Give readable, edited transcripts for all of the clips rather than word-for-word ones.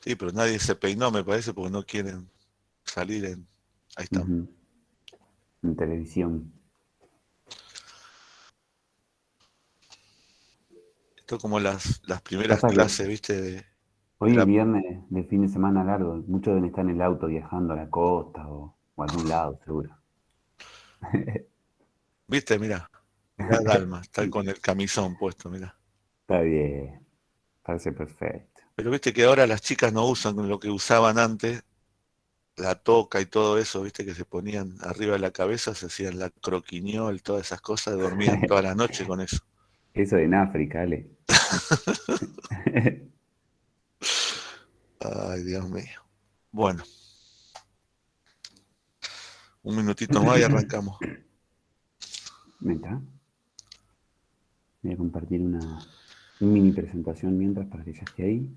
Sí, pero nadie se peinó, me parece, porque no quieren salir en... Ahí estamos. Ujú. En televisión. Esto como las primeras Pasa que clases, ¿viste? De hoy es la... viernes de fin de semana largo. Muchos deben estar en el auto viajando a la costa o a algún lado, seguro. ¿Viste? Mirá Dalma, está con el camisón puesto, mirá. Está bien, parece perfecto. Pero viste que ahora las chicas no usan lo que usaban antes, la toca y todo eso, viste, que se ponían arriba de la cabeza, se hacían la croquiñol, todas esas cosas, dormían toda la noche con eso. Eso en África, Ale. Ay, Dios mío. Bueno, un minutito más y arrancamos. Meta, voy a compartir una mini presentación mientras para que ya esté ahí.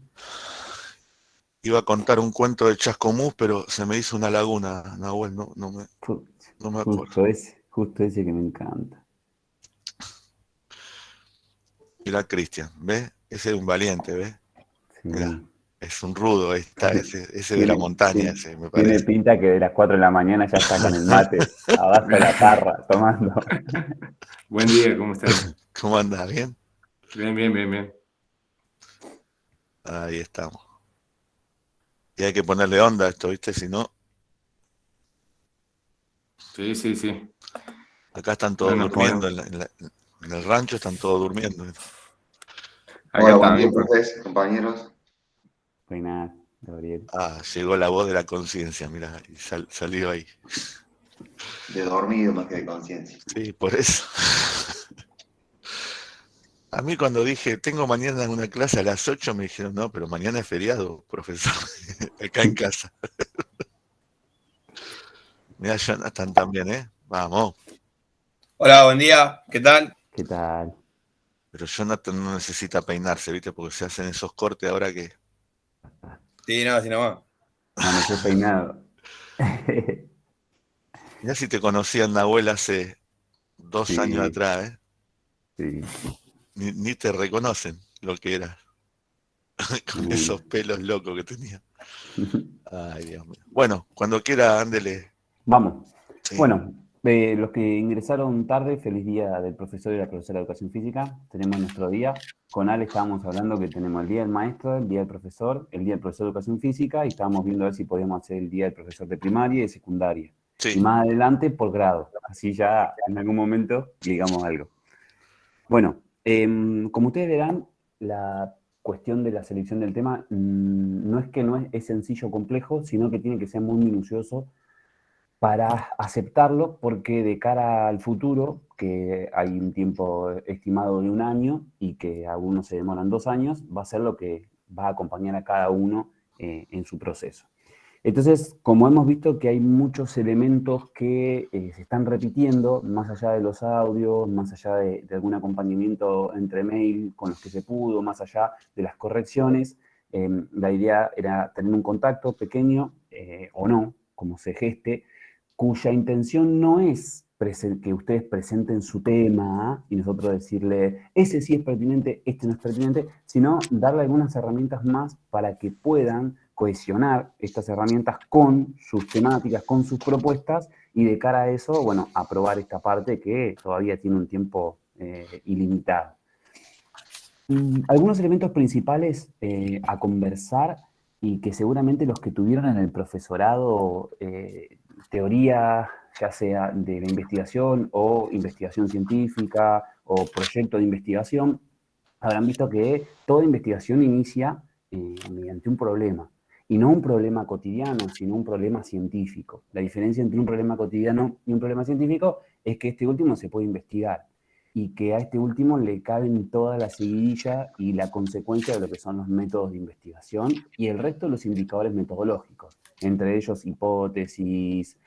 Iba a contar un cuento de Chascomús, pero se me hizo una laguna, Nahuel, Fu- no me acuerdo. justo ese que me encanta. Mirá, Cristian, ¿ves? Ese es un valiente, ¿ves? Mirá, Sí. es un rudo, ahí está, ese de la Tiene, montaña, tiene, ese, me tiene parece. pinta que de las 4 de la mañana ya está con el mate, abajo de la parra, tomando. Buen día, ¿cómo están? ¿Cómo andás? ¿Bien? Bien, bien, bien, bien. Ahí estamos. Y hay que ponerle onda a esto, ¿viste? Si no, Sí, sí, sí. acá están No todos nos durmiendo, ponemos. en el rancho están todos durmiendo. Acá Hola, buen día, también, profes, compañeros. Buenas, Gabriel. Ah, llegó la voz de la conciencia, mirá, y salió ahí. De dormido más que de conciencia. Sí, por eso. A mí cuando dije, tengo mañana una clase a las 8 me dijeron, no, pero mañana es feriado, profesor, acá en casa. Mirá, Jonathan también, ¿eh? Vamos. Hola, buen día, ¿qué tal? ¿Qué tal? Pero Jonathan no necesita peinarse, ¿viste? Porque se hacen esos cortes ahora que... Sí, no, sí, nomás. Amaneció peinado. Mirá si te conocían Nahuel hace 2 años Sí, atrás, ¿eh? sí, Ni te reconocen lo que eras, con tremendo. esos pelos locos que tenía. Ay, Dios mío. Bueno, cuando quiera, ándele. Vamos. Sí, Bueno, los que ingresaron tarde, feliz día del profesor y la profesora de educación física. Tenemos nuestro día. Con Ale estábamos hablando que tenemos el día del maestro, el día del profesor, el día del profesor de educación física y estábamos viendo a ver si podíamos hacer el día del profesor de primaria y de secundaria. Y sí. más adelante por grado. Así ya en algún momento digamos algo. Bueno, como ustedes verán, la cuestión de la selección del tema no es que no es sencillo o complejo, sino que tiene que ser muy minucioso para aceptarlo, porque de cara al futuro, que hay un tiempo estimado de 1 año y que algunos se demoran 2 años, va a ser lo que va a acompañar a cada uno en su proceso. Entonces, como hemos visto que hay muchos elementos que se están repitiendo, más allá de los audios, más allá de algún acompañamiento entre mail con los que se pudo, más allá de las correcciones, la idea era tener un contacto pequeño o no, como se geste, cuya intención no es que ustedes presenten su tema y nosotros decirle, ese sí es pertinente, este no es pertinente, sino darle algunas herramientas más para que puedan cohesionar estas herramientas con sus temáticas, con sus propuestas y de cara a eso, bueno, aprobar esta parte que todavía tiene un tiempo ilimitado. Algunos elementos principales a conversar y que seguramente los que tuvieron en el profesorado teoría, ya sea de la investigación o investigación científica o proyecto de investigación, habrán visto que toda investigación inicia mediante un problema. Y no un problema cotidiano, sino un problema científico. La diferencia entre un problema cotidiano y un problema científico es que este último se puede investigar y que a este último le caben toda la seguidilla y la consecuencia de lo que son los métodos de investigación y el resto de los indicadores metodológicos, entre ellos hipótesis,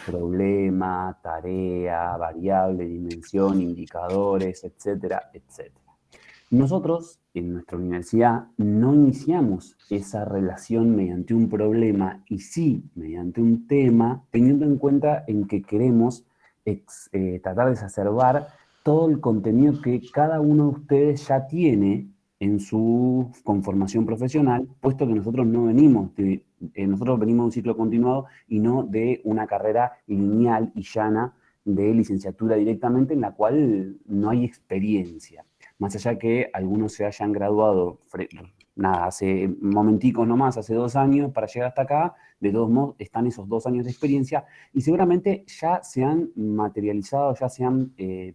problema, tarea, variable, dimensión, indicadores, etcétera, etcétera. Nosotros, en nuestra universidad, no iniciamos esa relación mediante un problema y sí mediante un tema, teniendo en cuenta en que queremos tratar de exacerbar todo el contenido que cada uno de ustedes ya tiene en su conformación profesional, puesto que nosotros no venimos nosotros venimos de un ciclo continuado y no de una carrera lineal y llana de licenciatura directamente en la cual no hay experiencia. Más allá que algunos se hayan graduado, hace momenticos nomás, hace 2 años para llegar hasta acá, de todos modos están esos 2 años de experiencia y seguramente ya se han materializado, ya se han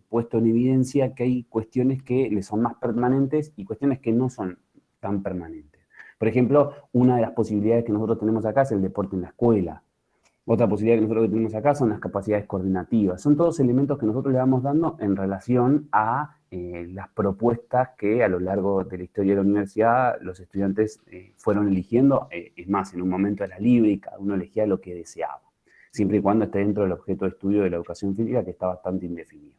puesto en evidencia que hay cuestiones que les son más permanentes y cuestiones que no son tan permanentes. Por ejemplo, una de las posibilidades que nosotros tenemos acá es el deporte en la escuela. Otra posibilidad que nosotros tenemos acá son las capacidades coordinativas. Son todos elementos que nosotros le vamos dando en relación a las propuestas que a lo largo de la historia de la universidad los estudiantes fueron eligiendo. Es más, en un momento era libre y cada uno elegía lo que deseaba, siempre y cuando esté dentro del objeto de estudio de la educación física, que está bastante indefinido.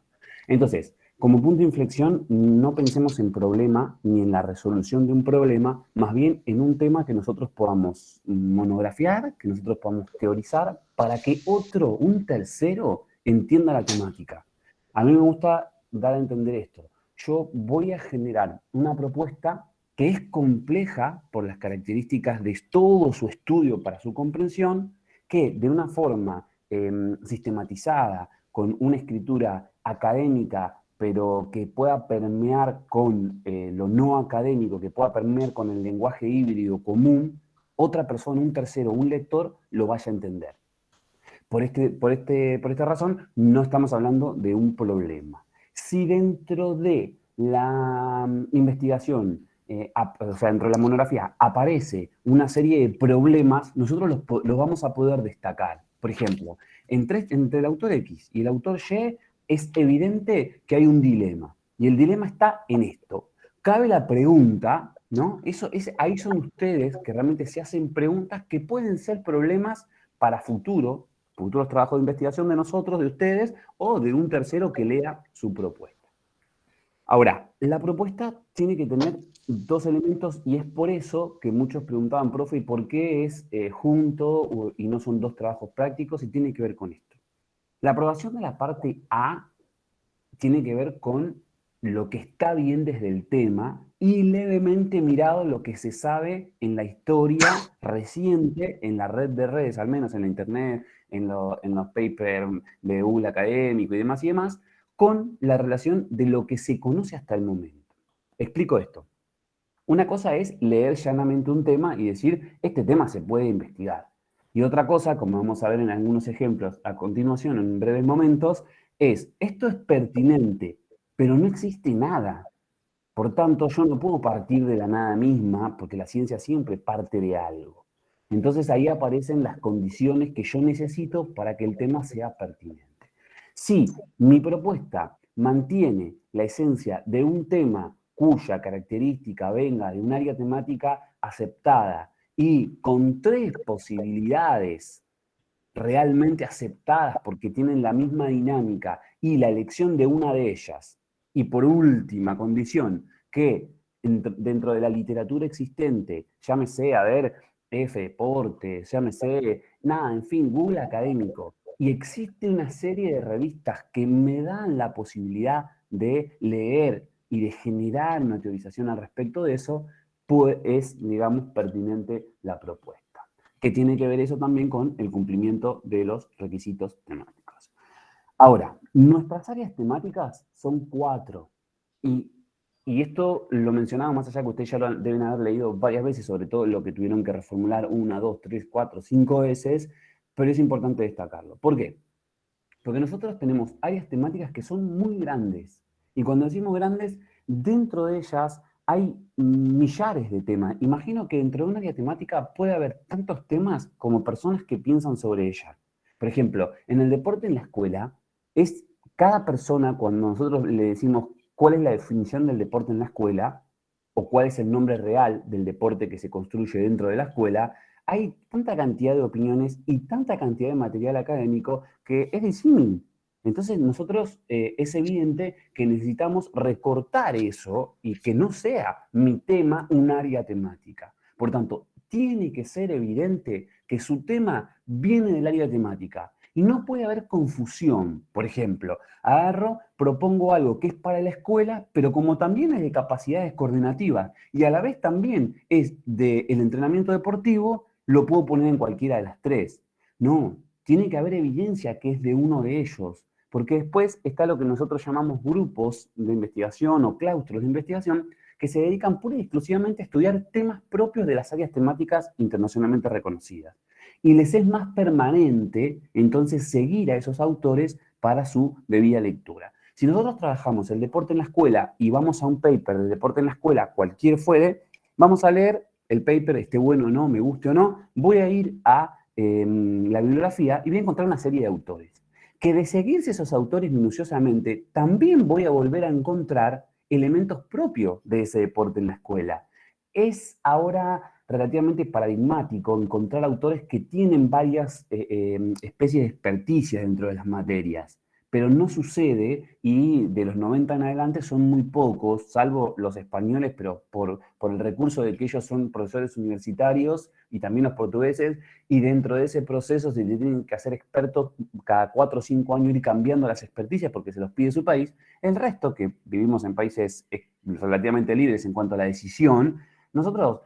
Entonces, como punto de inflexión, no pensemos en problema ni en la resolución de un problema, más bien en un tema que nosotros podamos monografiar, que nosotros podamos teorizar, para que un tercero, entienda la temática. A mí me gusta dar a entender esto. Yo voy a generar una propuesta que es compleja por las características de todo su estudio para su comprensión, que de una forma sistematizada, con una escritura académica, pero que pueda permear con lo no académico, que pueda permear con el lenguaje híbrido común, otra persona, un tercero, un lector, lo vaya a entender. Por esta razón, no estamos hablando de un problema. Si dentro de la investigación, o sea, dentro de la monografía, aparece una serie de problemas, nosotros los vamos a poder destacar. Por ejemplo, entre el autor X y el autor Y, es evidente que hay un dilema. Y el dilema está en esto. Cabe la pregunta, ¿no? Ahí son ustedes que realmente se hacen preguntas que pueden ser problemas para futuros trabajos de investigación de nosotros, de ustedes, o de un tercero que lea su propuesta. Ahora, la propuesta tiene que tener 2 elementos y es por eso que muchos preguntaban, profe, ¿y por qué es junto y no son 2 trabajos prácticos? Y tiene que ver con esto. La aprobación de la parte A tiene que ver con lo que está bien desde el tema y levemente mirado lo que se sabe en la historia reciente, en la red de redes, al menos en la internet, en los papers de Google académico y demás, con la relación de lo que se conoce hasta el momento. Explico esto. Una cosa es leer llanamente un tema y decir, este tema se puede investigar. Y otra cosa, como vamos a ver en algunos ejemplos a continuación, en breves momentos, esto es pertinente, pero no existe nada. Por tanto, yo no puedo partir de la nada misma, porque la ciencia siempre parte de algo. Entonces ahí aparecen las condiciones que yo necesito para que el tema sea pertinente. Si mi propuesta mantiene la esencia de un tema cuya característica venga de un área temática aceptada y con 3 posibilidades realmente aceptadas porque tienen la misma dinámica y la elección de una de ellas, y por última condición, que dentro de la literatura existente, llámese, F Deporte, llámese, en fin, Google académico, y existe una serie de revistas que me dan la posibilidad de leer y de generar una teorización al respecto de eso, pues es, digamos, pertinente la propuesta. Que tiene que ver eso también con el cumplimiento de los requisitos temáticos. Ahora, nuestras áreas temáticas son 4. Y esto lo mencionaba más allá que ustedes ya lo deben haber leído varias veces, sobre todo lo que tuvieron que reformular 1, 2, 3, 4, 5 veces, pero es importante destacarlo. ¿Por qué? Porque nosotros tenemos áreas temáticas que son muy grandes. Y cuando decimos grandes, dentro de ellas hay millares de temas. Imagino que dentro de una área temática puede haber tantos temas como personas que piensan sobre ella. Por ejemplo, en el deporte en la escuela, es cada persona, cuando nosotros le decimos cuál es la definición del deporte en la escuela, o cuál es el nombre real del deporte que se construye dentro de la escuela, hay tanta cantidad de opiniones y tanta cantidad de material académico que es disímil. Entonces nosotros es evidente que necesitamos recortar eso y que no sea mi tema un área temática. Por tanto, tiene que ser evidente que su tema viene del área temática. Y no puede haber confusión. Por ejemplo, agarro, propongo algo que es para la escuela, pero como también es de capacidades coordinativas y a la vez también es del entrenamiento deportivo, lo puedo poner en cualquiera de las tres. No, tiene que haber evidencia que es de uno de ellos. Porque después está lo que nosotros llamamos grupos de investigación o claustros de investigación que se dedican pura y exclusivamente a estudiar temas propios de las áreas temáticas internacionalmente reconocidas. Y les es más permanente, entonces, seguir a esos autores para su debida lectura. Si nosotros trabajamos el deporte en la escuela y vamos a un paper de deporte en la escuela, cualquier fuere, vamos a leer el paper, esté bueno o no, me guste o no, voy a ir a la bibliografía y voy a encontrar una serie de autores. Que de seguirse esos autores minuciosamente, también voy a volver a encontrar elementos propios de ese deporte en la escuela. Es ahora relativamente paradigmático encontrar autores que tienen varias especies de experticia dentro de las materias, pero no sucede y de los 90 en adelante son muy pocos, salvo los españoles, pero por el recurso de que ellos son profesores universitarios y también los portugueses, y dentro de ese proceso se tienen que hacer expertos cada 4 o 5 años, ir cambiando las experticias porque se los pide su país. El resto, que vivimos en países relativamente libres en cuanto a la decisión, nosotros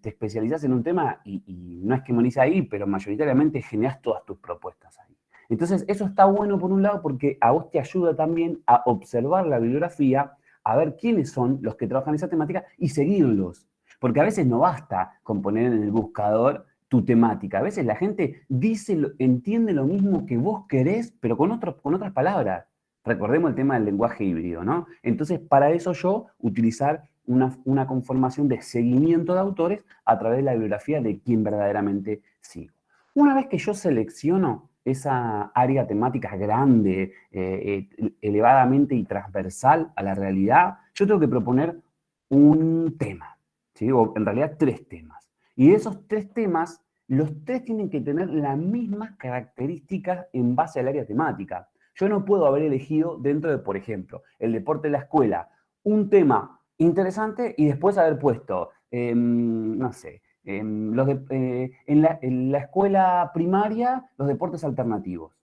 te especializás en un tema y no es que morís ahí, pero mayoritariamente generás todas tus propuestas ahí. Entonces, eso está bueno por un lado porque a vos te ayuda también a observar la bibliografía, a ver quiénes son los que trabajan esa temática y seguirlos. Porque a veces no basta con poner en el buscador tu temática. A veces la gente entiende lo mismo que vos querés, pero con otras palabras. Recordemos el tema del lenguaje híbrido, ¿no? Entonces, para eso yo utilizar una conformación de seguimiento de autores a través de la bibliografía de quien verdaderamente sigo. Una vez que yo selecciono esa área temática grande, elevadamente y transversal a la realidad, yo tengo que proponer un tema, ¿sí? O en realidad 3 temas. Y de esos 3 temas, los 3 tienen que tener las mismas características en base al área temática. Yo no puedo haber elegido dentro de, por ejemplo, el deporte de la escuela, un tema interesante y después haber puesto, no sé, en la escuela primaria, los deportes alternativos.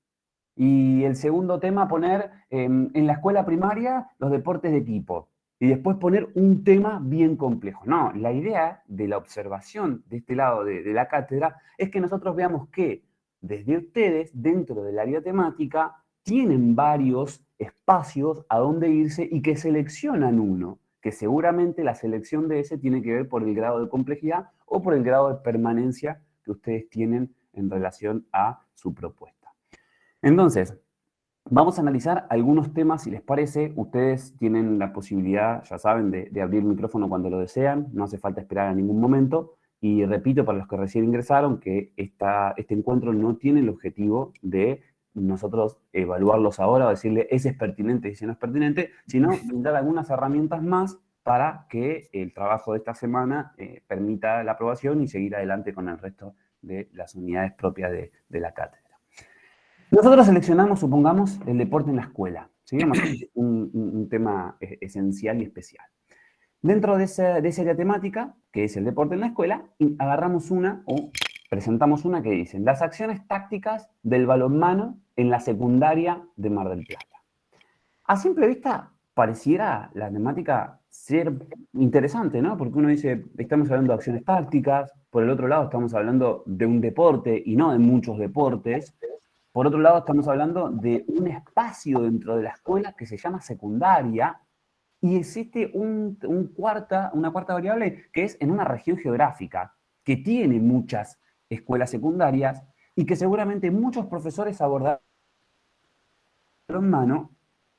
Y el segundo tema, poner en la escuela primaria, los deportes de equipo. Y después poner un tema bien complejo. No, la idea de la observación de este lado de la cátedra es que nosotros veamos que desde ustedes, dentro del área temática, tienen varios espacios a donde irse y que seleccionan uno, que seguramente la selección de ese tiene que ver por el grado de complejidad o por el grado de permanencia que ustedes tienen en relación a su propuesta. Entonces, vamos a analizar algunos temas, si les parece. Ustedes tienen la posibilidad, ya saben, de abrir el micrófono cuando lo desean, no hace falta esperar a ningún momento. Y repito, para los que recién ingresaron, que este encuentro no tiene el objetivo de nosotros evaluarlos ahora o decirle ese es pertinente y ese no es pertinente, sino brindar algunas herramientas más para que el trabajo de esta semana permita la aprobación y seguir adelante con el resto de las unidades propias de la cátedra. Nosotros seleccionamos, supongamos, el deporte en la escuela, ¿sí? un tema esencial y especial. Dentro de esa área temática, que es el deporte en la escuela, agarramos una o presentamos una que dice las acciones tácticas del balonmano en la secundaria de Mar del Plata. A simple vista, pareciera la temática ser interesante, ¿no? Porque uno dice, estamos hablando de acciones tácticas, por el otro lado estamos hablando de un deporte y no de muchos deportes. Por otro lado, estamos hablando de un espacio dentro de la escuela que se llama secundaria y existe una cuarta variable que es en una región geográfica que tiene muchas escuelas secundarias y que seguramente muchos profesores abordarán en mano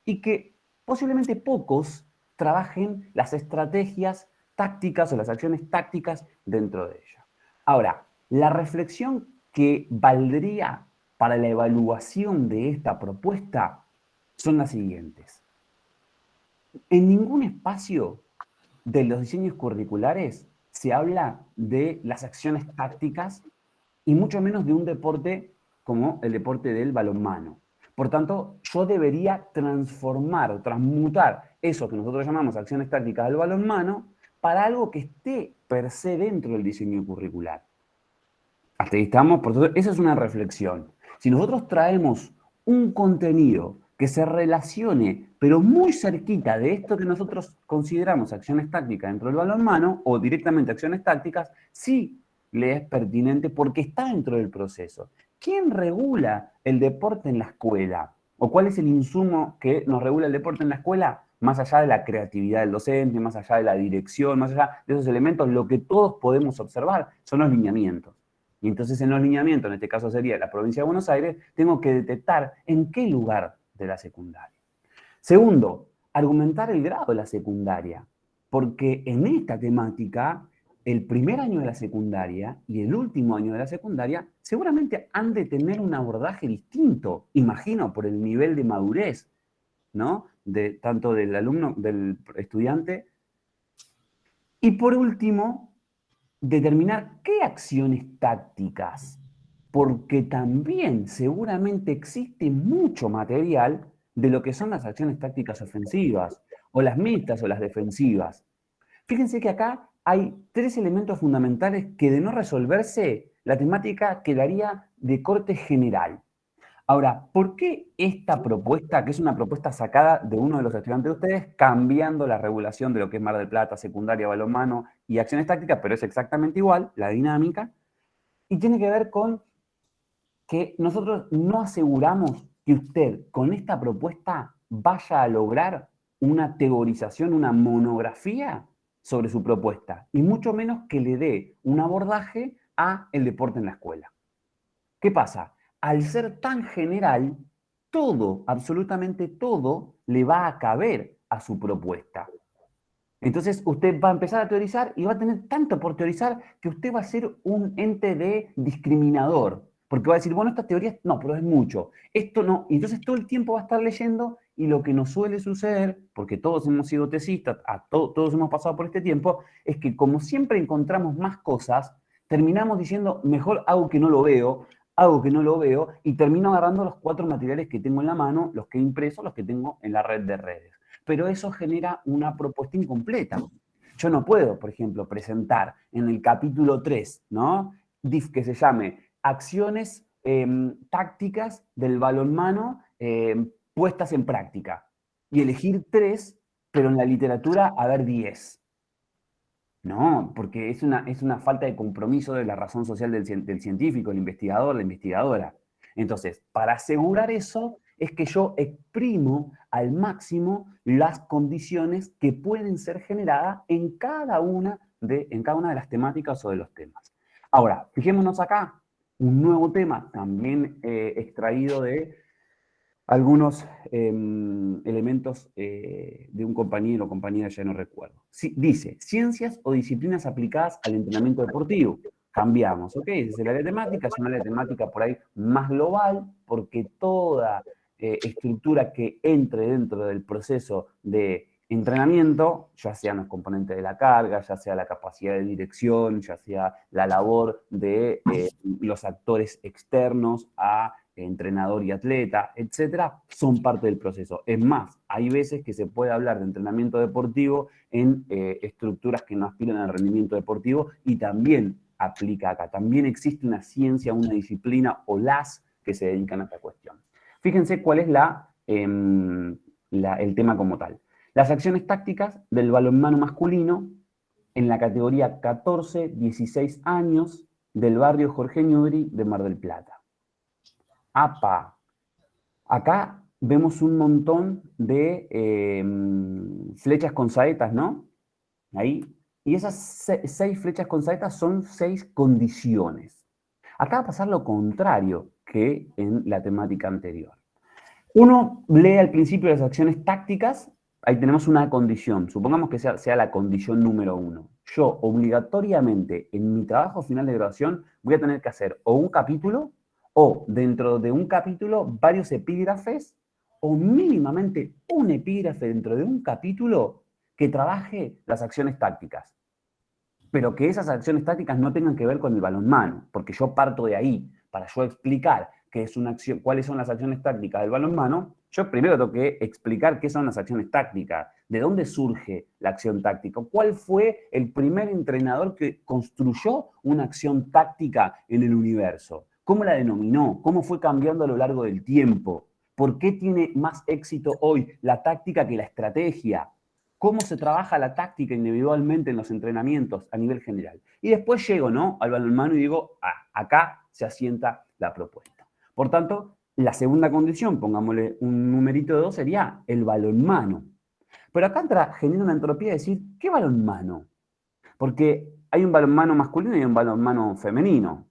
y que posiblemente pocos trabajen las estrategias tácticas o las acciones tácticas dentro de ella. Ahora, la reflexión que valdría para la evaluación de esta propuesta son las siguientes. En ningún espacio de los diseños curriculares se habla de las acciones tácticas y mucho menos de un deporte como el deporte del balonmano. Por tanto, yo debería transformar, transmutar eso que nosotros llamamos acciones tácticas del balonmano para algo que esté per se dentro del diseño curricular. Hasta ahí estamos, por eso esa es una reflexión. Si nosotros traemos un contenido que se relacione, pero muy cerquita de esto que nosotros consideramos acciones tácticas dentro del balonmano, o directamente acciones tácticas, sí le es pertinente porque está dentro del proceso. ¿Quién regula el deporte en la escuela? ¿O cuál es el insumo que nos regula el deporte en la escuela? Más allá de la creatividad del docente, más allá de la dirección, más allá de esos elementos, lo que todos podemos observar son los lineamientos. Y entonces en los lineamientos, en este caso sería la provincia de Buenos Aires, tengo que detectar en qué lugar de la secundaria. Segundo, argumentar el grado de la secundaria, porque en esta temática, el primer año de la secundaria y el último año de la secundaria seguramente han de tener un abordaje distinto, imagino, por el nivel de madurez, ¿no? Tanto del alumno, del estudiante. Y por último, determinar qué acciones tácticas, porque también seguramente existe mucho material de lo que son las acciones tácticas ofensivas, o las mixtas o las defensivas. Fíjense que acá hay 3 elementos fundamentales que de no resolverse, la temática quedaría de corte general. Ahora, ¿por qué esta propuesta, que es una propuesta sacada de uno de los estudiantes de ustedes, cambiando la regulación de lo que es Mar del Plata, secundaria, balonmano y acciones tácticas, pero es exactamente igual, la dinámica, y tiene que ver con que nosotros no aseguramos que usted con esta propuesta vaya a lograr una teorización, una monografía sobre su propuesta, y mucho menos que le dé un abordaje a el deporte en la escuela. ¿Qué pasa? Al ser tan general, todo, absolutamente todo, le va a caber a su propuesta. Entonces usted va a empezar a teorizar y va a tener tanto por teorizar que usted va a ser un ente de discriminador. Porque va a decir, bueno, esta teoría, no, pero es mucho. Esto no. Y entonces todo el tiempo va a estar leyendo y lo que nos suele suceder, porque todos hemos sido tesistas, todos hemos pasado por este tiempo, es que como siempre encontramos más cosas, terminamos diciendo, mejor hago que no lo veo, y termino agarrando los 4 materiales que tengo en la mano, los que he impreso, los que tengo en la red de redes. Pero eso genera una propuesta incompleta. Yo no puedo, por ejemplo, presentar en el capítulo 3, ¿no? Que se llame acciones tácticas del balonmano puestas en práctica. Y elegir 3, pero en la literatura haber 10. No, porque es una falta de compromiso de la razón social del científico, el investigador, la investigadora. Entonces, para asegurar eso, es que yo exprimo al máximo las condiciones que pueden ser generadas en cada una de las temáticas o de los temas. Ahora, fijémonos acá, un nuevo tema también extraído de algunos elementos de un compañero o compañera, ya no recuerdo. Sí, dice, ciencias o disciplinas aplicadas al entrenamiento deportivo. Cambiamos, ¿ok? Esa es el área temática, es una área temática por ahí más global, porque toda estructura que entre dentro del proceso de entrenamiento, ya sean los componentes de la carga, ya sea la capacidad de dirección, ya sea la labor de los actores externos a entrenador y atleta, etcétera, son parte del proceso. Es más, hay veces que se puede hablar de entrenamiento deportivo en estructuras que no aspiran al rendimiento deportivo y también aplica acá. También existe una ciencia, una disciplina o las que se dedican a esta cuestión. Fíjense cuál es el tema como tal. Las acciones tácticas del balonmano masculino en la categoría 14-16 años del barrio Jorge Newbery de Mar del Plata. ¡Apa! Acá vemos un montón de flechas con saetas, ¿no? Ahí. Y esas 6 flechas con saetas son 6 condiciones. Acá va a pasar lo contrario que en la temática anterior. Uno lee al principio las acciones tácticas, ahí tenemos una condición, supongamos que sea la condición número 1. Yo obligatoriamente en mi trabajo final de graduación voy a tener que hacer o un capítulo o dentro de un capítulo varios epígrafes o mínimamente un epígrafe dentro de un capítulo que trabaje las acciones tácticas. Pero que esas acciones tácticas no tengan que ver con el balonmano, porque yo parto de ahí. Para yo explicar qué es una acción, cuáles son las acciones tácticas del balonmano, yo primero tengo que explicar qué son las acciones tácticas ¿De dónde surge la acción táctica? ¿Cuál fue el primer entrenador que construyó una acción táctica en el universo? ¿Cómo la denominó? ¿Cómo fue cambiando a lo largo del tiempo? ¿Por qué tiene más éxito hoy la táctica que la estrategia? ¿Cómo se trabaja la táctica individualmente en los entrenamientos a nivel general? Y después llego, ¿no?, al balonmano y digo, acá se asienta la propuesta. Por tanto, la segunda condición, pongámosle un numerito de 2, sería el balonmano. Pero acá genera una entropía de decir, ¿qué balonmano? Porque hay un balonmano masculino y un balonmano femenino,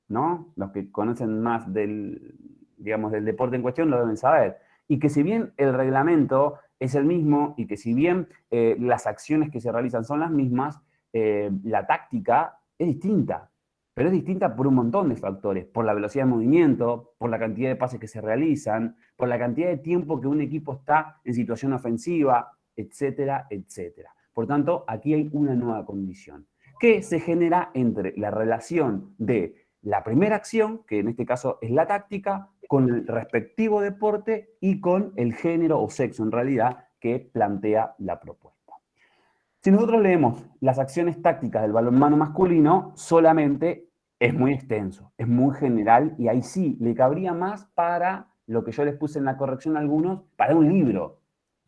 ¿no? Los que conocen más del deporte en cuestión lo deben saber. Y que si bien el reglamento es el mismo y que si bien las acciones que se realizan son las mismas, la táctica es distinta. Pero es distinta por un montón de factores, por la velocidad de movimiento, por la cantidad de pases que se realizan, por la cantidad de tiempo que un equipo está en situación ofensiva, etcétera, etcétera. Por tanto, aquí hay una nueva condición que se genera entre la relación de la primera acción, que en este caso es la táctica, con el respectivo deporte y con el género o sexo, en realidad, que plantea la propuesta. Si nosotros leemos las acciones tácticas del balonmano masculino, solamente es muy extenso, es muy general, y ahí sí, le cabría más para lo que yo les puse en la corrección a algunos, para un libro.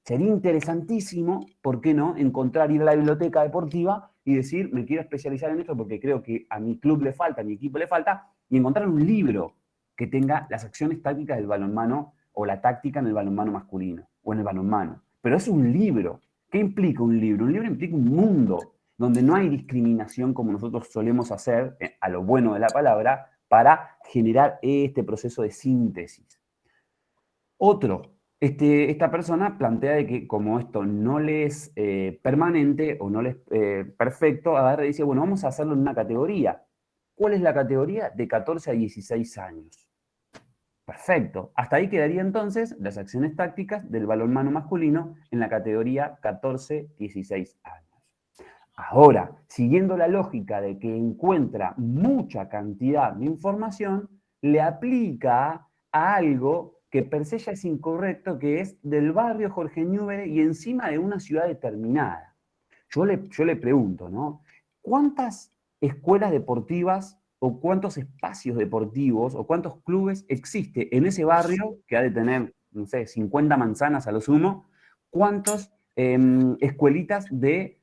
Sería interesantísimo, ¿por qué no?, encontrar, ir a la biblioteca deportiva y decir, me quiero especializar en esto porque creo que a mi club le falta, a mi equipo le falta, y encontrar un libro que tenga las acciones tácticas del balonmano o la táctica en el balonmano masculino o en el balonmano. Pero es un libro. ¿Qué implica un libro? Un libro implica un mundo donde no hay discriminación como nosotros solemos hacer, a lo bueno de la palabra, para generar este proceso de síntesis. Esta persona plantea de que como esto no le es permanente o no le es perfecto, agarra y dice, bueno, vamos a hacerlo en una categoría. ¿Cuál es la categoría? De 14 a 16 años. Perfecto. Hasta ahí quedaría entonces las acciones tácticas del balonmano masculino en la categoría 14-16 años. Ahora, siguiendo la lógica de que encuentra mucha cantidad de información, le aplica a algo que per se ya es incorrecto, que es del barrio Jorge Newbery y encima de una ciudad determinada. Yo le pregunto, ¿no? ¿Cuántas escuelas deportivas o cuántos espacios deportivos o cuántos clubes existe en ese barrio que ha de tener, no sé, 50 manzanas a lo sumo? ¿Cuántas escuelitas de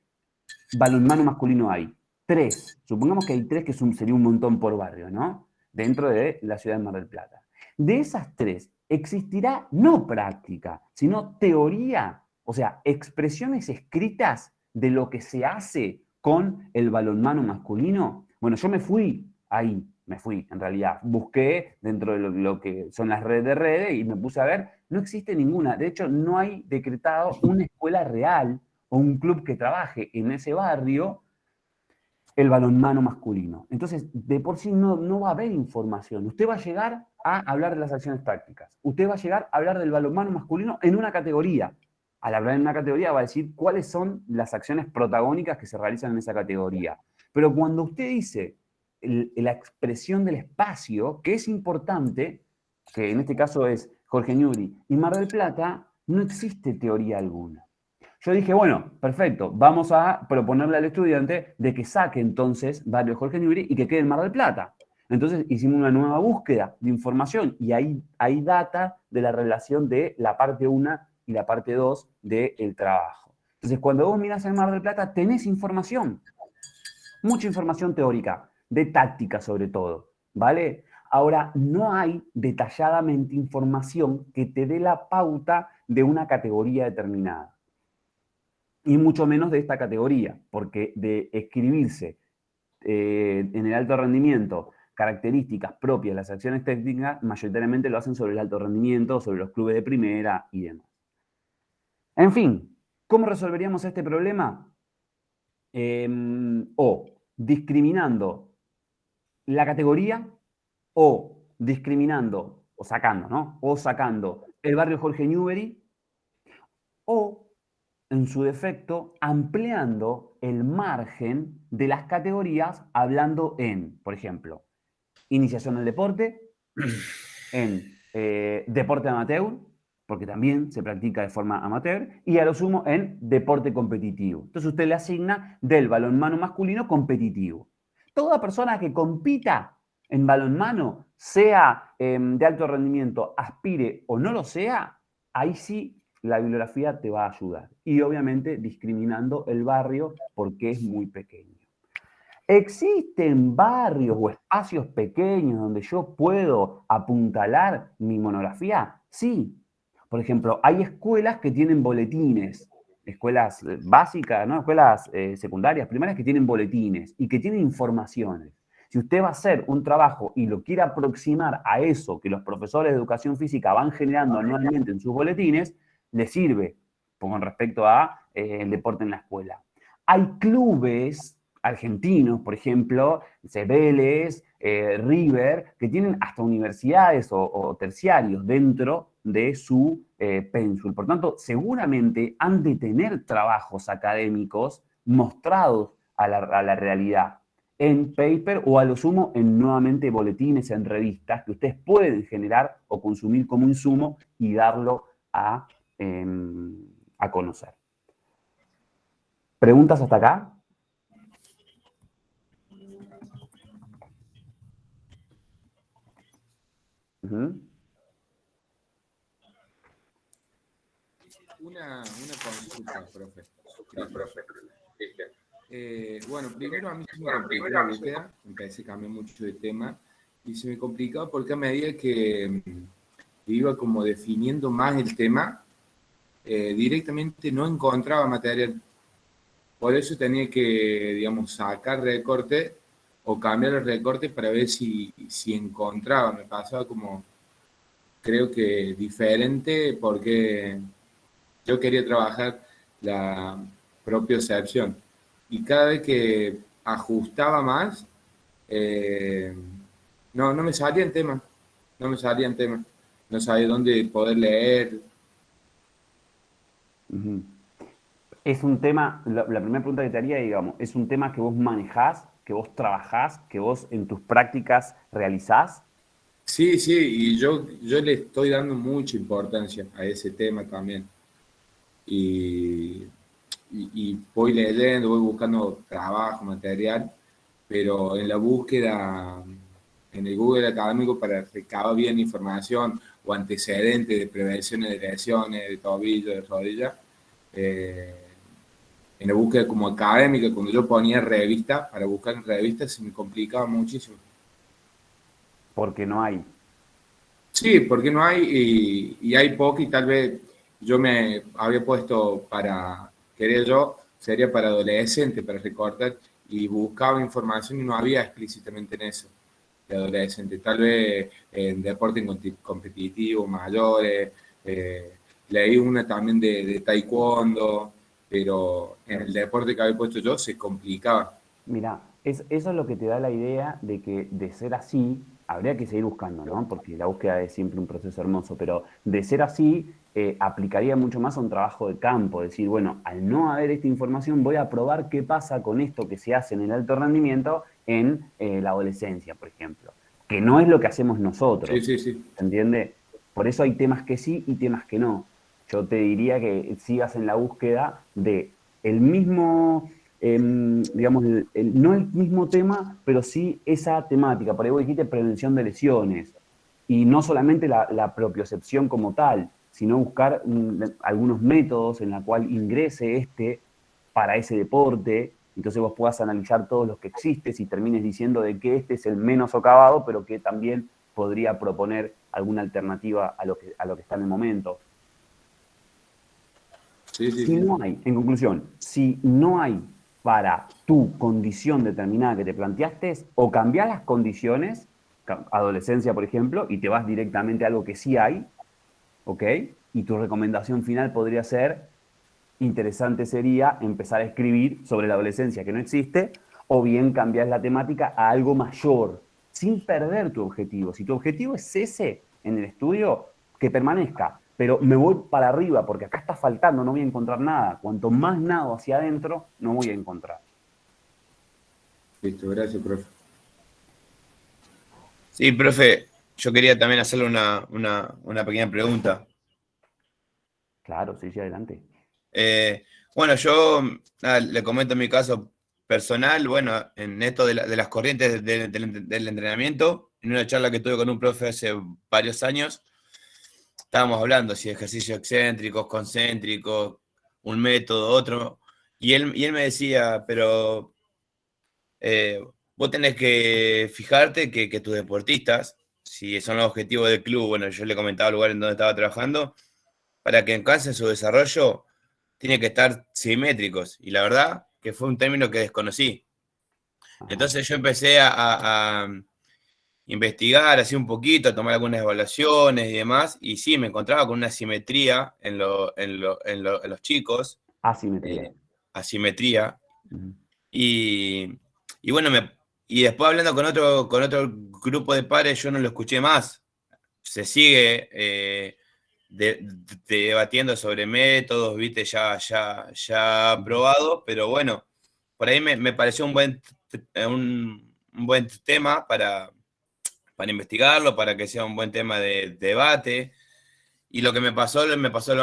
balonmano masculino hay? 3. Supongamos que hay 3, que sería un montón por barrio, ¿no? Dentro de la ciudad de Mar del Plata. De esas 3, existirá no práctica, sino teoría, o sea, expresiones escritas de lo que se hace con el balonmano masculino. Bueno, yo me fui ahí, en realidad. Busqué dentro de lo que son las redes de redes y me puse a ver, no existe ninguna. De hecho, no hay decretado una escuela real o un club que trabaje en ese barrio el balonmano masculino. Entonces, de por sí no va a haber información. Usted va a llegar a hablar de las acciones tácticas. Usted va a llegar a hablar del balonmano masculino en una categoría. Al hablar en una categoría va a decir cuáles son las acciones protagónicas que se realizan en esa categoría. Pero cuando usted dice la expresión del espacio, que es importante, que en este caso es Jorge Newbery y Mar del Plata, no existe teoría alguna. Yo dije, bueno, perfecto, vamos a proponerle al estudiante de que saque entonces barrio Jorge Newbery y que quede en Mar del Plata. Entonces hicimos una nueva búsqueda de información y ahí hay data de la relación de la parte 1 y la parte 2 del trabajo. Entonces, cuando vos mirás en Mar del Plata, tenés información, mucha información teórica, de táctica sobre todo, ¿vale? Ahora, no hay detalladamente información que te dé la pauta de una categoría determinada. Y mucho menos de esta categoría, porque de escribirse en el alto rendimiento características propias de las acciones técnicas, mayoritariamente lo hacen sobre el alto rendimiento, sobre los clubes de primera y demás. En fin, ¿cómo resolveríamos este problema? O discriminando la categoría, o discriminando, o sacando, ¿no? O sacando el barrio Jorge Newbery, o en su defecto, ampliando el margen de las categorías, hablando en, por ejemplo, iniciación al deporte, en deporte amateur, porque también se practica de forma amateur, y a lo sumo en deporte competitivo. Entonces usted le asigna del balonmano masculino competitivo. Toda persona que compita en balonmano, sea de alto rendimiento, aspire o no lo sea, ahí sí la bibliografía te va a ayudar. Y obviamente discriminando el barrio porque es muy pequeño. ¿Existen barrios o espacios pequeños donde yo puedo apuntalar mi monografía? Sí. Por ejemplo, hay escuelas que tienen boletines, escuelas básicas, ¿no? Escuelas secundarias, primarias que tienen boletines y que tienen informaciones. Si usted va a hacer un trabajo y lo quiere aproximar a eso que los profesores de educación física van generando anualmente en sus boletines, le sirve con respecto a el deporte en la escuela. Hay clubes argentinos, por ejemplo, Vélez, River, que tienen hasta universidades o terciarios dentro de su pénsul. Por tanto, seguramente han de tener trabajos académicos mostrados a la realidad en paper o a lo sumo en nuevamente boletines, en revistas que ustedes pueden generar o consumir como insumo y darlo a conocer. ¿Preguntas hasta acá? Una consulta, profe. Bueno, primero a mí se me complicó la búsqueda, empecé a cambiar mucho de tema y se me complicaba porque a medida que iba como definiendo más el tema, directamente no encontraba material. Por eso tenía que, digamos, sacar recorte o cambiar el recorte para ver si encontraba. Me pasaba como, creo que diferente porque yo quería trabajar la propiocepción. Y cada vez que ajustaba más, no me salía en tema. No me salía en tema. No sabía dónde poder leer. Es un tema, la primera pregunta que te haría, digamos, ¿es un tema que vos manejás, que vos trabajás, que vos en tus prácticas realizás? Sí, y yo le estoy dando mucha importancia a ese tema también. Y voy leyendo, voy buscando trabajo, material, pero en la búsqueda, en el Google académico para recabar bien información o antecedentes de prevenciones de lesiones de tobillo, de rodilla, en la búsqueda como académica, cuando yo ponía revista, para buscar en revistas se me complicaba muchísimo. Porque no hay. Sí, porque no hay y hay poco y tal vez yo me había puesto para, quería yo, sería para adolescente, para recortar y buscaba información y no había explícitamente en eso de adolescente. Tal vez en deporte competitivo, mayores, leí una también de taekwondo, pero en el deporte que había puesto yo se complicaba. Mira, eso es lo que te da la idea de que de ser así, habría que seguir buscando, ¿no? Porque la búsqueda es siempre un proceso hermoso, pero de ser así, aplicaría mucho más a un trabajo de campo, decir, bueno, al no haber esta información, voy a probar qué pasa con esto que se hace en el alto rendimiento en la adolescencia, por ejemplo, que no es lo que hacemos nosotros, Sí. ¿se entiende? Por eso hay temas que sí y temas que no. Yo te diría que sigas en la búsqueda de el mismo digamos, no el mismo tema, pero sí esa temática. Por ahí vos dijiste prevención de lesiones. Y no solamente la propiocepción como tal, sino buscar algunos métodos en la cual ingrese para ese deporte. Entonces vos puedas analizar todos los que existen y termines diciendo de que este es el menos socavado, pero que también podría proponer alguna alternativa a lo que está en el momento. Si no hay, en conclusión, si no hay para tu condición determinada que te planteaste, o cambiar las condiciones, adolescencia, por ejemplo, y te vas directamente a algo que sí hay, ¿ok? Y tu recomendación final podría ser, interesante sería empezar a escribir sobre la adolescencia que no existe, o bien cambiar la temática a algo mayor, sin perder tu objetivo. Si tu objetivo es ese en el estudio, que permanezca, pero me voy para arriba porque acá está faltando, no voy a encontrar nada. Cuanto más nado hacia adentro, no voy a encontrar. Listo, gracias, profe. Sí, profe, yo quería también hacerle una pequeña pregunta. Claro, sí, adelante. Bueno, yo le comento mi caso personal, bueno, en esto de las corrientes del entrenamiento, en una charla que tuve con un profe hace varios años, estábamos hablando si ejercicios excéntricos, concéntricos, un método, otro, y él me decía, pero vos tenés que fijarte que tus deportistas, si son los objetivos del club, bueno, yo le comentaba el lugar en donde estaba trabajando, para que alcancen su desarrollo, tiene que estar simétricos. Y la verdad que fue un término que desconocí. Ajá. Entonces yo empecé a investigar así un poquito, a tomar algunas evaluaciones y demás, y sí, me encontraba con una asimetría en los chicos, Asimetría. asimetría, Ujú. y bueno, y después hablando con otro grupo de padres, yo no lo escuché más. Se sigue debatiendo sobre métodos, viste, ya probado, pero bueno, por ahí me pareció un buen tema para investigarlo, para que sea un buen tema de debate. Y lo que me pasó lo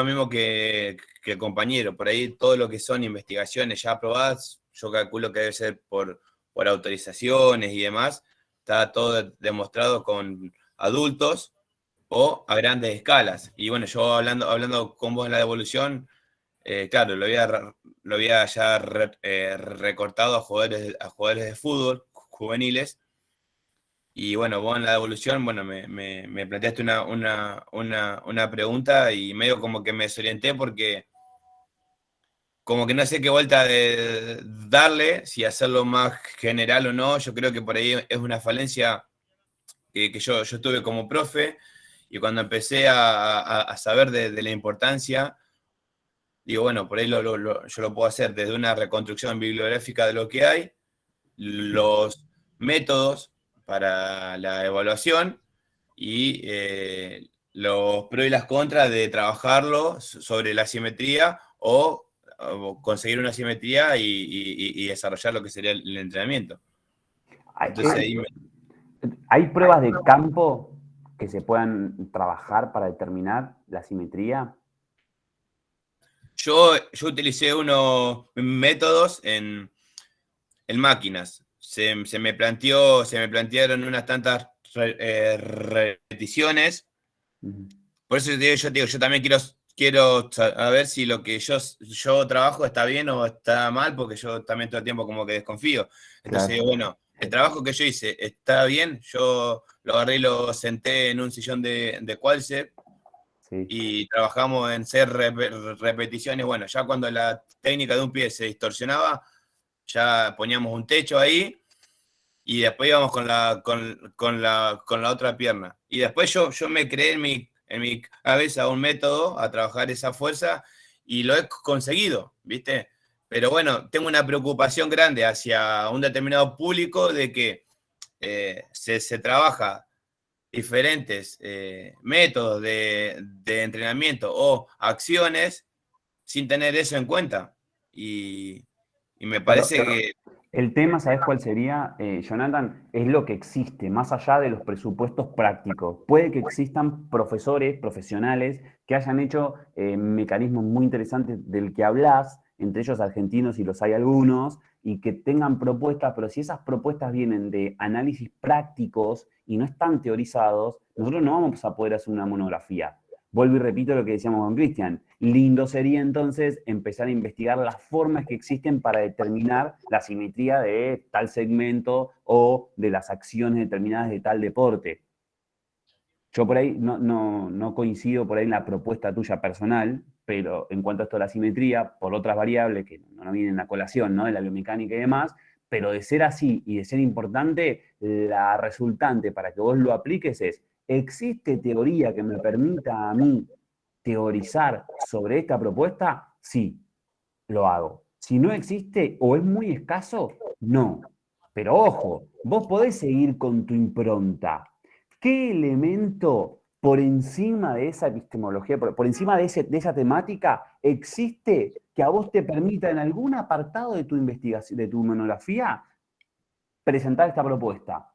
mismo que el compañero. Por ahí todo lo que son investigaciones ya aprobadas, yo calculo que debe ser por autorizaciones y demás, está todo demostrado con adultos o a grandes escalas. Y bueno, yo hablando con vos en la devolución, claro, lo había ya recortado a jugadores de fútbol juveniles. Y bueno, vos en la devolución, bueno, me planteaste una pregunta y medio como que me desorienté porque como que no sé qué vuelta de darle, si hacerlo más general o no. Yo creo que por ahí es una falencia que yo tuve como profe, y cuando empecé a saber de la importancia, digo, bueno, por ahí yo lo puedo hacer desde una reconstrucción bibliográfica de lo que hay, los métodos para la evaluación y los pros y las contras de trabajarlo sobre la simetría o conseguir una simetría y desarrollar lo que sería el entrenamiento. Entonces ahí ¿Hay pruebas de campo que se puedan trabajar para determinar la simetría? yo utilicé unos métodos en máquinas. Se me plantearon unas tantas repeticiones. Ujú. Por eso yo te digo, yo también quiero saber si lo que yo trabajo está bien o está mal, porque yo también todo el tiempo como que desconfío. Entonces Claro. digo, bueno, el trabajo que yo hice está bien, yo lo agarré y lo senté en un sillón de Qualset Sí. y trabajamos en hacer repeticiones. Bueno, ya cuando la técnica de un pie se distorsionaba, ya poníamos un techo ahí y después íbamos con la otra pierna. Y después yo me creé en mi cabeza un método a trabajar esa fuerza y lo he conseguido, ¿viste? Pero bueno, tengo una preocupación grande hacia un determinado público de que se trabaja diferentes métodos de entrenamiento o acciones sin tener eso en cuenta. Y me Pero parece que el tema, ¿sabes cuál sería, Jonathan? Es lo que existe, más allá de los presupuestos prácticos. Puede que existan profesores, profesionales, que hayan hecho mecanismos muy interesantes del que hablas, entre ellos argentinos, y los hay algunos, y que tengan propuestas, pero si esas propuestas vienen de análisis prácticos y no están teorizados, nosotros no vamos a poder hacer una monografía. Vuelvo y repito lo que decíamos con Cristian. Lindo sería entonces empezar a investigar las formas que existen para determinar la simetría de tal segmento o de las acciones determinadas de tal deporte. Yo por ahí no coincido por ahí en la propuesta tuya personal, pero en cuanto a esto de la simetría, por otras variables que no vienen a colación, ¿no? De la biomecánica y demás, pero de ser así y de ser importante, la resultante para que vos lo apliques es, ¿existe teoría que me permita a mí teorizar sobre esta propuesta? Sí, lo hago. Si no existe o es muy escaso, no. Pero ojo, vos podés seguir con tu impronta. ¿Qué elemento por encima de esa epistemología, por encima de esa temática, existe que a vos te permita en algún apartado de tu investigación, de tu monografía, presentar esta propuesta?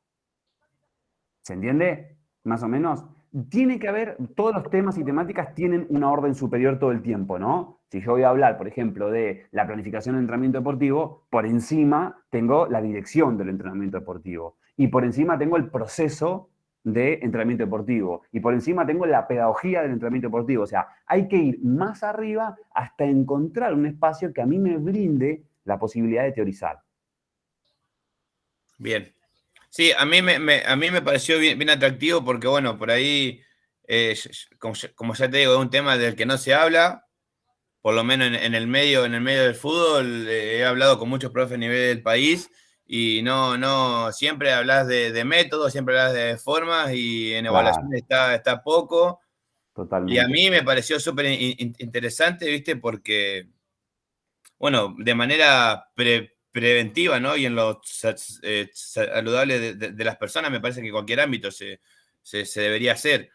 ¿Se entiende? Más o menos. tiene que haber, todos los temas y temáticas tienen una orden superior todo el tiempo, ¿no? Si yo voy a hablar, por ejemplo, de la planificación del entrenamiento deportivo, por encima tengo la dirección del entrenamiento deportivo. Y por encima tengo el proceso de entrenamiento deportivo. Y por encima tengo la pedagogía del entrenamiento deportivo. O sea, hay que ir más arriba hasta encontrar un espacio que a mí me brinde la posibilidad de teorizar. Bien. Sí, a mí me pareció bien atractivo porque, bueno, por ahí, como ya te digo, es un tema del que no se habla, por lo menos en el medio del fútbol. He hablado con muchos profes a nivel del país y no, siempre hablas de métodos, siempre hablas de formas y en evaluación Claro, está poco. Y a totalmente. mí me pareció súper interesante, ¿viste? Porque, bueno, de manera preventiva, ¿no? Y en lo saludable de las personas, me parece que cualquier ámbito se debería hacer.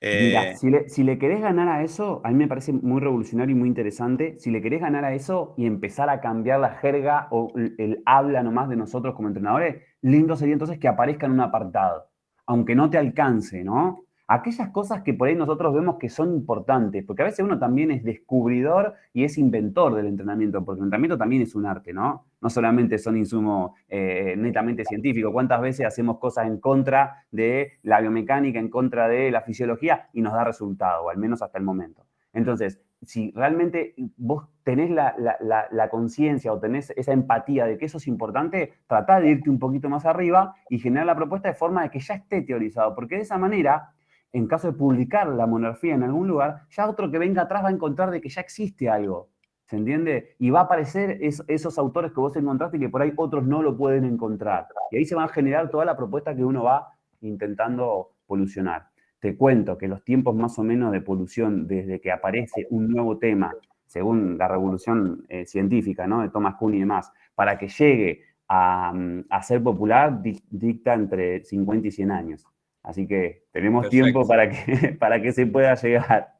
Mira, Eh, si le querés ganar a eso, a mí me parece muy revolucionario y muy interesante. Si le querés ganar a eso y empezar a cambiar la jerga o el habla nomás de nosotros como entrenadores, lindo sería entonces que aparezca en un apartado, aunque no te alcance, ¿no? Aquellas cosas que por ahí nosotros vemos que son importantes, porque a veces uno también es descubridor y es inventor del entrenamiento, porque el entrenamiento también es un arte, ¿no? No solamente son insumos netamente científicos. ¿Cuántas veces hacemos cosas en contra de la biomecánica, en contra de la fisiología y nos da resultado, o al menos hasta el momento? Entonces, si realmente vos tenés la conciencia o tenés esa empatía de que eso es importante, tratá de irte un poquito más arriba y generar la propuesta de forma de que ya esté teorizado, porque de esa manera, en caso de publicar la monografía en algún lugar, ya otro que venga atrás va a encontrar de que ya existe algo. ¿Se entiende? Y va a aparecer esos autores que vos encontraste y que por ahí otros no lo pueden encontrar. Y ahí se va a generar toda la propuesta que uno va intentando polucionar. Te cuento que los tiempos más o menos de polución desde que aparece un nuevo tema, según la revolución científica, ¿no? De Thomas Kuhn y demás, para que llegue a ser popular, dicta entre 50 y 100 años. Así que tenemos tiempo Perfecto, para que se pueda llegar.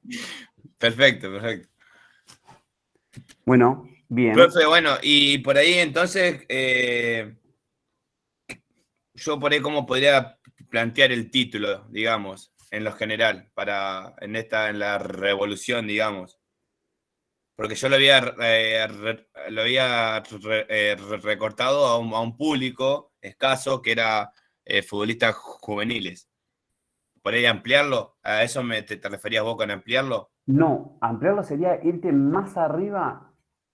perfecto. Bueno, bien. Profe, bueno, y por ahí entonces, yo por ahí cómo podría plantear el título, digamos, en lo general, en la revolución, digamos. Porque yo lo había recortado a un público escaso que era futbolistas juveniles. ¿Por ahí ampliarlo? ¿A eso te referías vos con ampliarlo? No, ampliarlo sería irte más arriba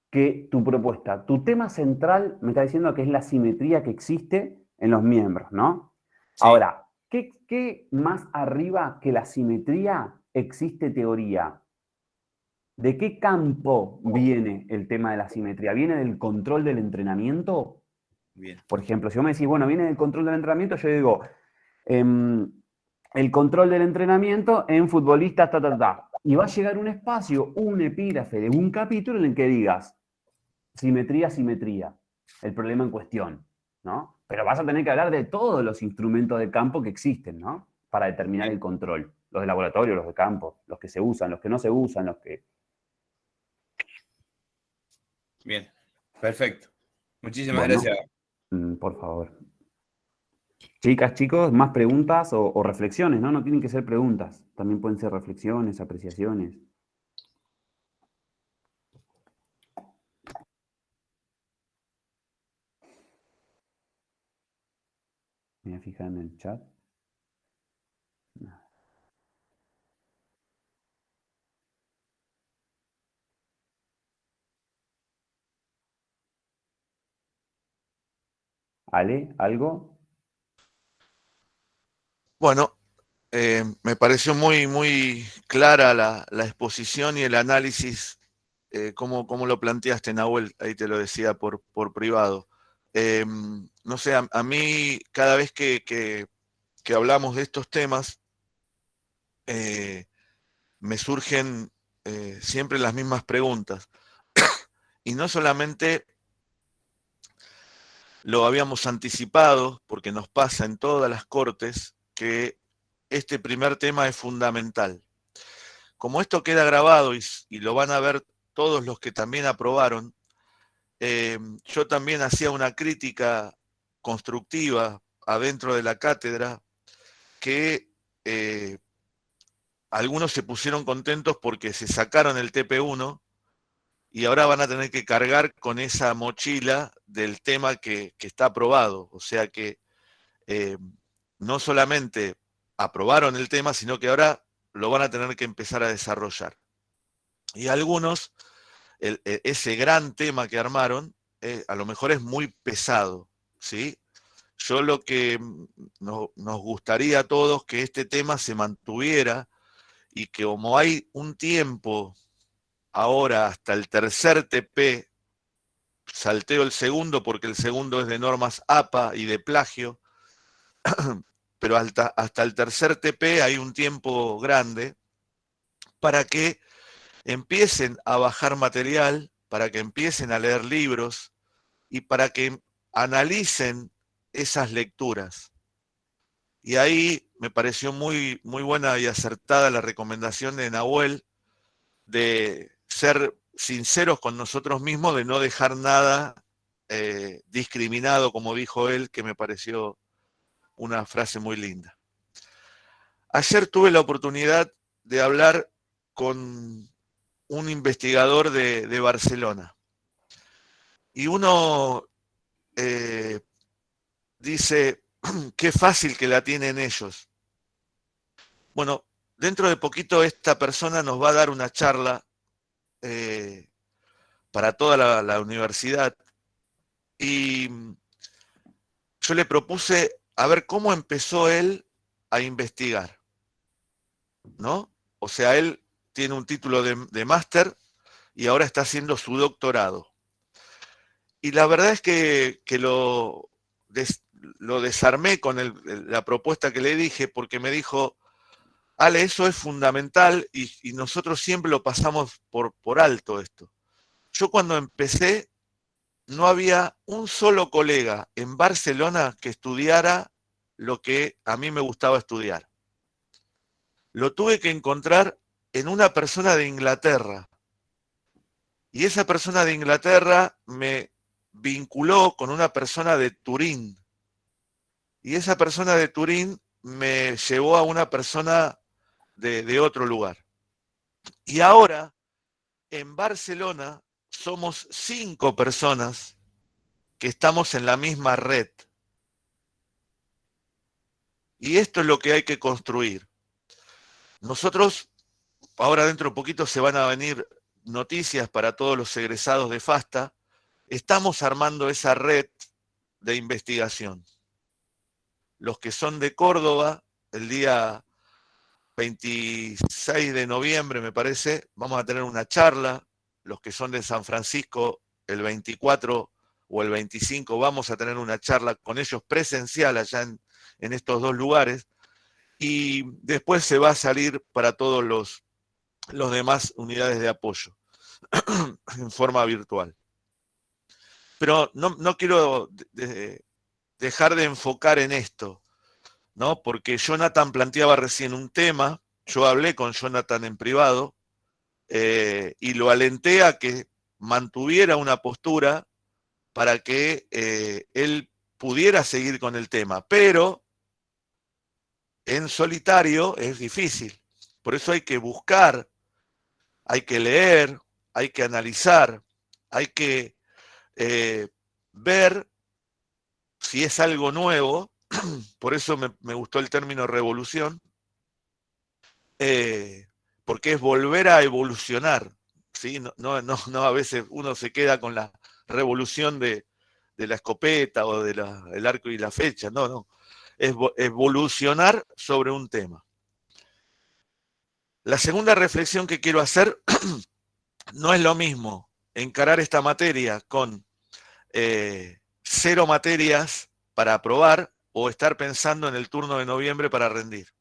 que tu propuesta. Tu tema central me está diciendo que es la simetría que existe en los miembros, ¿no? Sí, Ahora, ¿qué más arriba que la simetría existe teoría? ¿De qué campo viene el tema de la simetría? ¿Viene del control del entrenamiento? bien. Por ejemplo, si vos me decís, bueno, viene del control del entrenamiento, yo digo, em, el control del entrenamiento en futbolistas, ta, ta, ta. Y va a llegar un espacio, un epígrafe de un capítulo en el que digas, simetría, simetría, el problema en cuestión, ¿no? Pero vas a tener que hablar de todos los instrumentos de campo que existen, ¿no? Para determinar Bien, el control. Los de laboratorio, los de campo, los que se usan, los que no se usan, los que... bien. Perfecto. Muchísimas Bueno, gracias. por favor. Chicas, chicos, más preguntas o reflexiones, ¿no? No tienen que ser preguntas. También pueden ser reflexiones, apreciaciones. Me voy a fijar en el chat. Ale, ¿algo? Bueno, me pareció muy clara la exposición y el análisis, cómo lo planteaste, Nahuel, ahí te lo decía por privado. No sé, a mí cada vez que hablamos de estos temas, eh, me surgen siempre las mismas preguntas. Y no solamente lo habíamos anticipado, porque nos pasa en todas las cortes, que este primer tema es fundamental. Como esto queda grabado y lo van a ver todos los que también aprobaron, yo también hacía una crítica constructiva adentro de la cátedra que algunos se pusieron contentos porque se sacaron el TP1 y ahora van a tener que cargar con esa mochila del tema que está aprobado. O sea que no solamente aprobaron el tema, sino que ahora lo van a tener que empezar a desarrollar. Y algunos, ese gran tema que armaron, a lo mejor es muy pesado, ¿sí? Yo lo que nos gustaría a todos que este tema se mantuviera y que como hay un tiempo ahora hasta el tercer TP, salteo el segundo porque el segundo es de normas APA y de plagio, pero hasta el tercer TP hay un tiempo grande para que empiecen a bajar material, para que empiecen a leer libros y para que analicen esas lecturas. Y ahí me pareció muy, muy buena y acertada la recomendación de Nahuel de ser sinceros con nosotros mismos, de no dejar nada discriminado, como dijo él, que me pareció una frase muy linda. Ayer tuve la oportunidad de hablar con un investigador de Barcelona. Y uno dice, qué fácil que la tienen ellos. Bueno, dentro de poquito esta persona nos va a dar una charla para toda la universidad. Y yo le propuse a ver cómo empezó él a investigar, ¿no? O sea, él tiene un título de máster y ahora está haciendo su doctorado. Y la verdad es que lo desarmé con la propuesta que le dije, porque me dijo, Ale, eso es fundamental y nosotros siempre lo pasamos por alto esto. Yo cuando empecé, no había un solo colega en Barcelona que estudiara lo que a mí me gustaba estudiar. Lo tuve que encontrar en una persona de Inglaterra. Y esa persona de Inglaterra me vinculó con una persona de Turín. Y esa persona de Turín me llevó a una persona de otro lugar. Y ahora, en Barcelona, somos 5 personas que estamos en la misma red. Y esto es lo que hay que construir. Nosotros, ahora dentro de poquito se van a venir noticias para todos los egresados de FASTA, estamos armando esa red de investigación. Los que son de Córdoba, el día 26 de noviembre, me parece, vamos a tener una charla. Los que son de San Francisco, el 24 o el 25, vamos a tener una charla con ellos presencial allá en estos 2 lugares. Y después se va a salir para todos los demás unidades de apoyo en forma virtual. Pero no quiero dejar de enfocar en esto, ¿no? Porque Jonathan planteaba recién un tema, yo hablé con Jonathan en privado y lo alenté a que mantuviera una postura para que él pudiera seguir con el tema, pero en solitario es difícil. Por eso hay que buscar, hay que leer, hay que analizar, hay que ver si es algo nuevo. Por eso me gustó el término revolución, porque es volver a evolucionar, ¿sí? No a veces uno se queda con la revolución de la escopeta o del arco y la flecha, no. Es evolucionar sobre un tema. La segunda reflexión que quiero hacer, no es lo mismo encarar esta materia con 0 materias para aprobar o estar pensando en el turno de noviembre para rendir.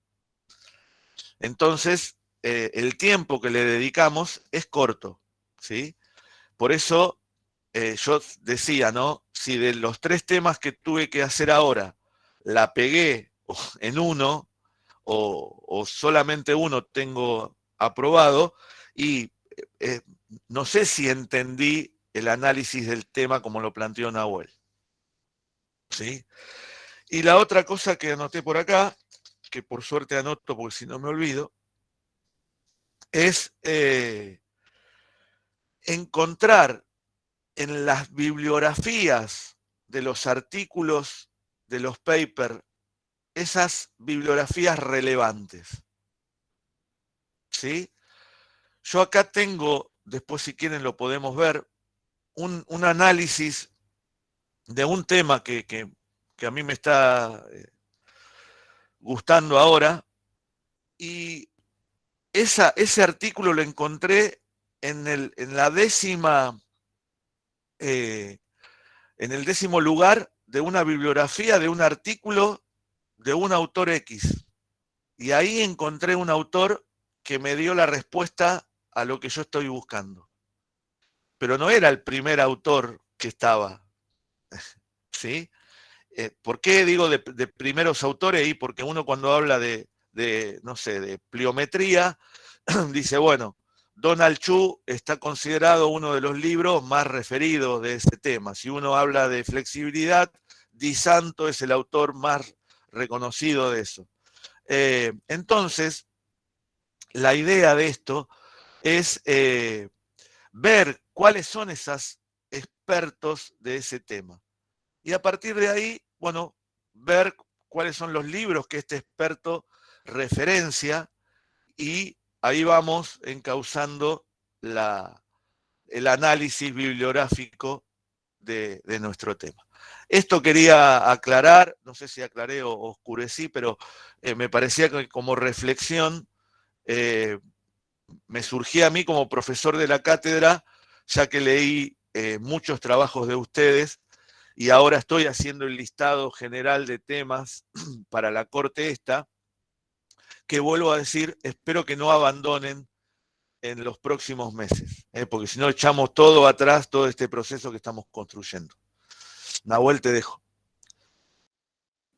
Entonces, el tiempo que le dedicamos es corto, ¿sí? Por eso yo decía, ¿no? Si de los 3 temas que tuve que hacer ahora la pegué en uno o solamente uno tengo aprobado y no sé si entendí el análisis del tema como lo planteó Nahuel, ¿sí? Y la otra cosa que anoté por acá, que por suerte anoto porque si no me olvido, es encontrar en las bibliografías de los artículos, de los papers, esas bibliografías relevantes. ¿Sí? Yo acá tengo, después si quieren lo podemos ver, un análisis de un tema que a mí me está gustando ahora, y ese artículo lo encontré en el 10º lugar de una bibliografía de un artículo de un autor X. Y ahí encontré un autor que me dio la respuesta a lo que yo estoy buscando. Pero no era el primer autor que estaba, ¿sí? ¿Por qué digo de primeros autores? Y porque uno cuando habla no sé, de pliometría, dice, bueno, Donald Chu está considerado uno de los libros más referidos de ese tema. Si uno habla de flexibilidad, Di Santo es el autor más reconocido de eso. Entonces, la idea de esto es ver cuáles son esos expertos de ese tema. Y a partir de ahí, bueno, ver cuáles son los libros que este experto referencia, y ahí vamos encauzando el análisis bibliográfico de nuestro tema. Esto quería aclarar, no sé si aclaré o oscurecí, pero me parecía que como reflexión me surgía a mí como profesor de la cátedra, ya que leí muchos trabajos de ustedes, y ahora estoy haciendo el listado general de temas para la corte esta, que vuelvo a decir, espero que no abandonen en los próximos meses, porque si no echamos todo atrás, todo este proceso que estamos construyendo. Nahuel, te dejo.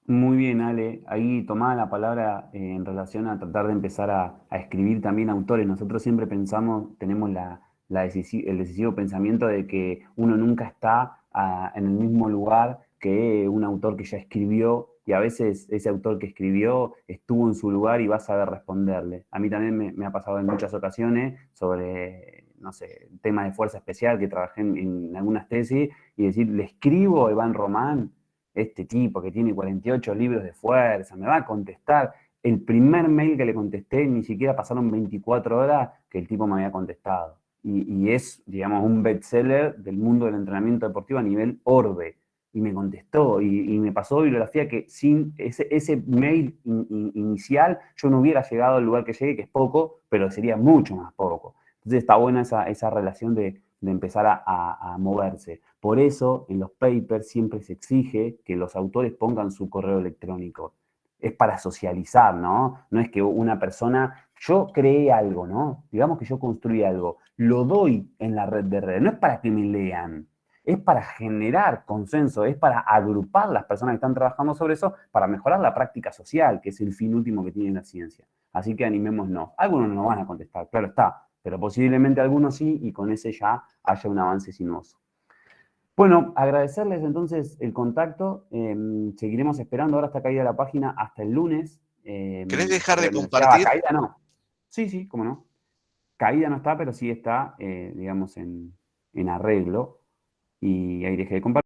Muy bien, Ale. Ahí tomaba la palabra en relación a tratar de empezar a escribir también autores. Nosotros siempre pensamos, tenemos el decisivo pensamiento de que uno nunca está en el mismo lugar que un autor que ya escribió, y a veces ese autor que escribió estuvo en su lugar y va a saber responderle. A mí también me ha pasado en muchas ocasiones sobre, no sé, temas de fuerza especial que trabajé en algunas tesis, y decir, le escribo a Iván Román, este tipo que tiene 48 libros de fuerza, me va a contestar. El primer mail que le contesté, ni siquiera pasaron 24 horas que el tipo me había contestado. Y es, digamos, un bestseller del mundo del entrenamiento deportivo a nivel orbe. Y me contestó y me pasó bibliografía que sin ese mail inicial yo no hubiera llegado al lugar que llegué, que es poco, pero sería mucho más poco. Entonces está buena esa relación de empezar a moverse. Por eso, en los papers siempre se exige que los autores pongan su correo electrónico. Es para socializar, ¿no? No es que una persona, yo creé algo, ¿no? Digamos que yo construí algo, lo doy en la red de redes, no es para que me lean, es para generar consenso, es para agrupar las personas que están trabajando sobre eso, para mejorar la práctica social, que es el fin último que tiene la ciencia. Así que animémonos. Algunos no van a contestar, claro está, pero posiblemente algunos sí, y con ese ya haya un avance sinuoso. Bueno, agradecerles entonces el contacto. Seguiremos esperando. Ahora está caída la página hasta el lunes. ¿Querés dejar de compartir? compartir? Caída no. Sí, cómo no. Caída no está, pero sí está, digamos, en arreglo. Y ahí dejé de compartir.